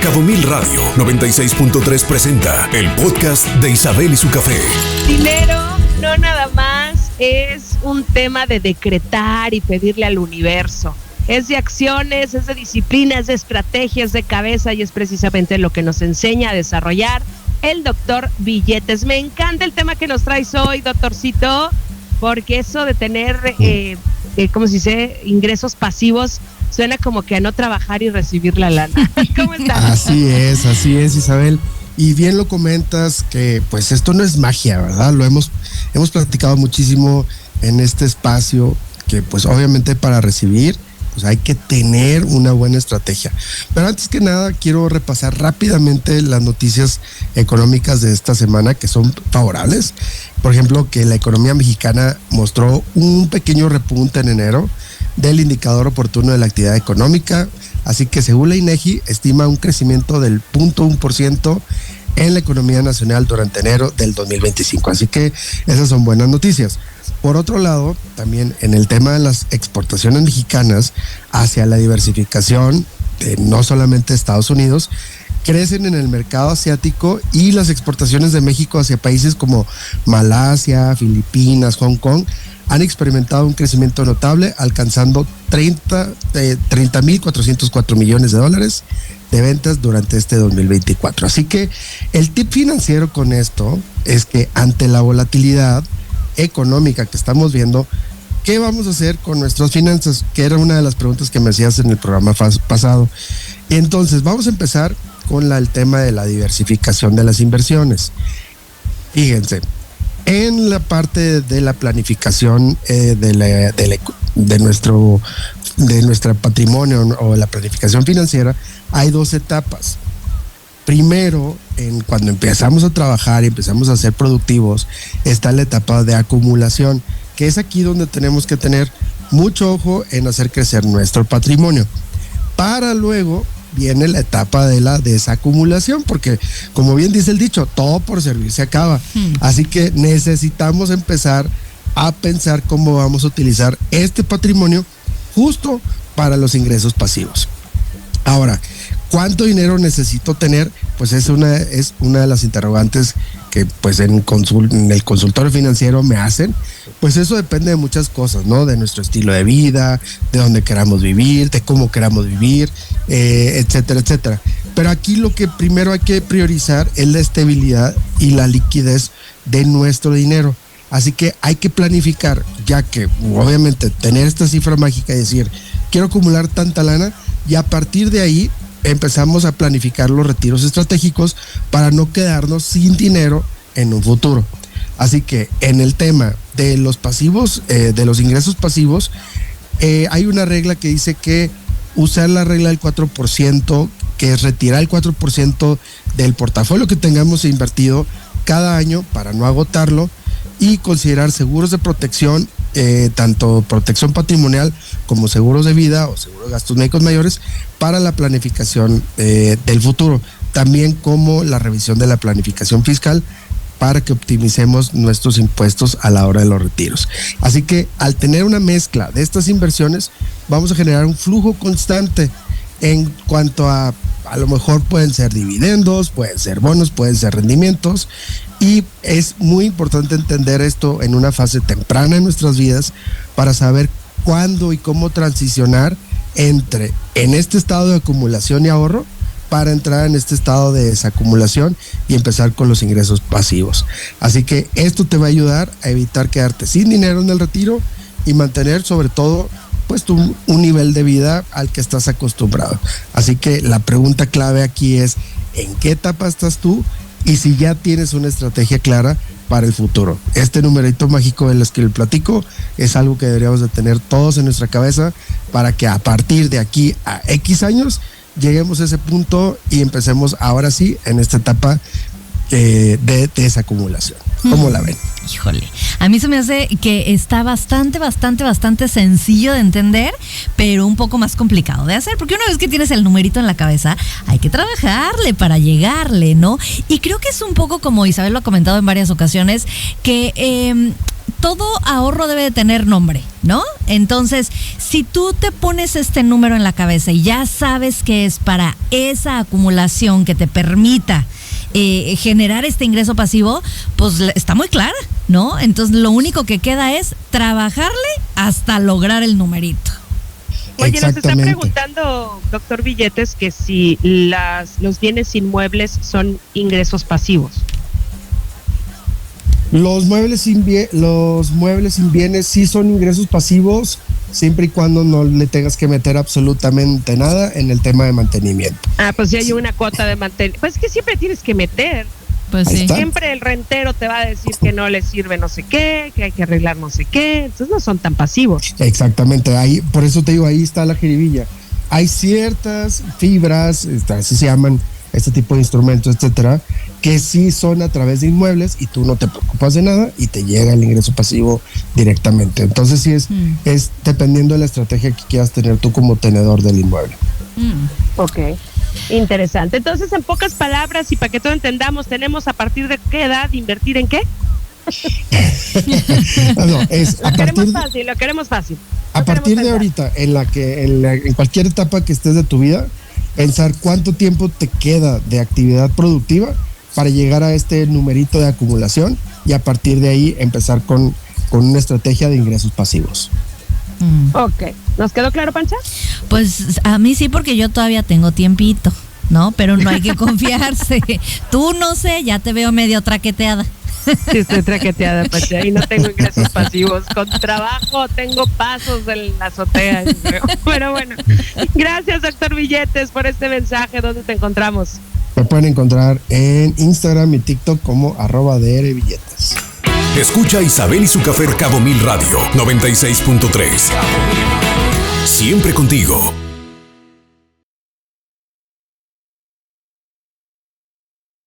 Cabo Mil Radio 96.3 presenta el podcast de Isabel y su café. Dinero no nada más es un tema de decretar y pedirle al universo. Es de acciones, es de disciplinas, de estrategias, de cabeza, y es precisamente lo que nos enseña a desarrollar el doctor Billetes. Me encanta el tema que nos traes hoy, doctorcito, porque eso de tener, ¿cómo se dice?, ingresos pasivos, suena como que a no trabajar y recibir la lana. ¿Cómo estás? Así es, Isabel. Y bien lo comentas que pues esto no es magia, ¿verdad? Lo hemos platicado muchísimo en este espacio, que pues obviamente para recibir pues hay que tener una buena estrategia. Pero antes que nada quiero repasar rápidamente las noticias económicas de esta semana que son favorables. Por ejemplo, que la economía mexicana mostró un pequeño repunte en enero del indicador oportuno de la actividad económica, así que según la INEGI estima un crecimiento del 0.1% en la economía nacional durante enero del 2025, así que esas son buenas noticias. Por otro lado, también en el tema de las exportaciones mexicanas hacia la diversificación de no solamente Estados Unidos, crecen en el mercado asiático, y las exportaciones de México hacia países como Malasia, Filipinas, Hong Kong han experimentado un crecimiento notable, alcanzando 30.404 millones de dólares de ventas durante este 2024. Así que el tip financiero con esto es que ante la volatilidad económica que estamos viendo, ¿qué vamos a hacer con nuestras finanzas? Que era una de las preguntas que me hacías en el programa pasado. Entonces vamos a empezar con el tema de la diversificación de las inversiones. Fíjense, en la parte de la planificación de nuestro patrimonio o la planificación financiera, hay dos etapas. Primero, cuando empezamos a trabajar y empezamos a ser productivos, está la etapa de acumulación, que es aquí donde tenemos que tener mucho ojo en hacer crecer nuestro patrimonio. Para luego viene la etapa de la desacumulación, porque como bien dice el dicho, todo por servir se acaba. Así que necesitamos empezar a pensar cómo vamos a utilizar este patrimonio justo para los ingresos pasivos. Ahora, ¿cuánto dinero necesito tener? Pues es una de las interrogantes que pues en el consultorio financiero me hacen. Pues eso depende de muchas cosas, ¿no? De nuestro estilo de vida, de dónde queramos vivir, de cómo queramos vivir, etcétera, etcétera. Pero aquí lo que primero hay que priorizar es la estabilidad y la liquidez de nuestro dinero. Así que hay que planificar, ya que obviamente tener esta cifra mágica y decir, quiero acumular tanta lana, y a partir de ahí empezamos a planificar los retiros estratégicos para no quedarnos sin dinero en un futuro. Así que en el tema de los pasivos, de los ingresos pasivos, hay una regla que dice que usar la regla del 4%, que es retirar el 4% del portafolio que tengamos invertido cada año para no agotarlo, y considerar seguros de protección, tanto protección patrimonial como seguros de vida o seguros de gastos médicos mayores para la planificación del futuro, también como la revisión de la planificación fiscal para que optimicemos nuestros impuestos a la hora de los retiros. Así que al tener una mezcla de estas inversiones, vamos a generar un flujo constante en cuanto a lo mejor pueden ser dividendos, pueden ser bonos, pueden ser rendimientos, y es muy importante entender esto en una fase temprana en nuestras vidas para saber cuándo y cómo transicionar en este estado de acumulación y ahorro para entrar en este estado de desacumulación y empezar con los ingresos pasivos. Así que esto te va a ayudar a evitar quedarte sin dinero en el retiro y mantener sobre todo pues un nivel de vida al que estás acostumbrado. Así que la pregunta clave aquí es, ¿en qué etapa estás tú? Y si ya tienes una estrategia clara para el futuro. Este numerito mágico de los que le platico es algo que deberíamos de tener todos en nuestra cabeza para que a partir de aquí a X años lleguemos a ese punto y empecemos ahora sí en esta etapa de desacumulación. ¿Cómo la ven? Híjole, a mí se me hace que está bastante sencillo de entender, pero un poco más complicado de hacer, porque una vez que tienes el numerito en la cabeza, hay que trabajarle para llegarle, ¿no? Y creo que es un poco como Isabel lo ha comentado en varias ocasiones, que todo ahorro debe de tener nombre, ¿no? Entonces, si tú te pones este número en la cabeza y ya sabes que es para esa acumulación que te permita generar este ingreso pasivo, pues está muy clara, ¿no? Entonces, lo único que queda es trabajarle hasta lograr el numerito. Oye, nos está preguntando, doctor Billetes, que si los bienes inmuebles son ingresos pasivos. Los muebles sin bienes sí son ingresos pasivos, siempre y cuando no le tengas que meter absolutamente nada en el tema de mantenimiento. Pues si hay una cuota de mantenimiento, pues es que siempre tienes que meter. Pues sí. Siempre el rentero te va a decir que no le sirve no sé qué, que hay que arreglar no sé qué, entonces no son tan pasivos. Exactamente, ahí, por eso te digo, ahí está la jiribilla. Hay ciertas fibras, así se llaman este tipo de instrumentos, etcétera, que sí son a través de inmuebles y tú no te preocupas de nada y te llega el ingreso pasivo directamente. Entonces sí es dependiendo de la estrategia que quieras tener tú como tenedor del inmueble. Ok, interesante. Entonces, en pocas palabras y para que todo entendamos, tenemos a partir de qué edad invertir en qué. Lo queremos fácil. A partir de ahorita, en cualquier etapa que estés de tu vida, pensar cuánto tiempo te queda de actividad productiva para llegar a este numerito de acumulación y a partir de ahí empezar con una estrategia de ingresos pasivos. Ok, ¿nos quedó claro, Pancha? Pues a mí sí, porque yo todavía tengo tiempito, ¿no? Pero no hay que confiarse. Tú no sé, ya te veo medio traqueteada. Sí, estoy traqueteada, Pancha, y no tengo ingresos pasivos. Con trabajo tengo pasos en la azotea. Pero bueno, gracias, doctor Billetes, por este mensaje. ¿Dónde te encontramos? Me pueden encontrar en Instagram y TikTok como @drbilletes. Escucha Isabel y su café Cabo Mil Radio 96.3. Siempre contigo.